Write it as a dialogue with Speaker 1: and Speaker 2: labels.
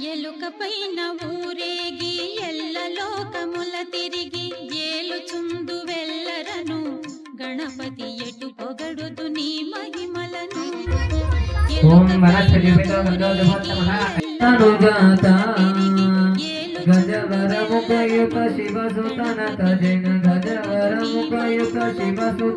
Speaker 1: ఎలుకపైన ఊరేగి ఎల్ల లోకముల తిరిగి ఏలుచుందు వెల్లరను గణపతి ఎటు పొగడుదు నీ మహిమలను
Speaker 2: గజవరముపయుత శివసుతనత జన గజవరముపయుత శివసు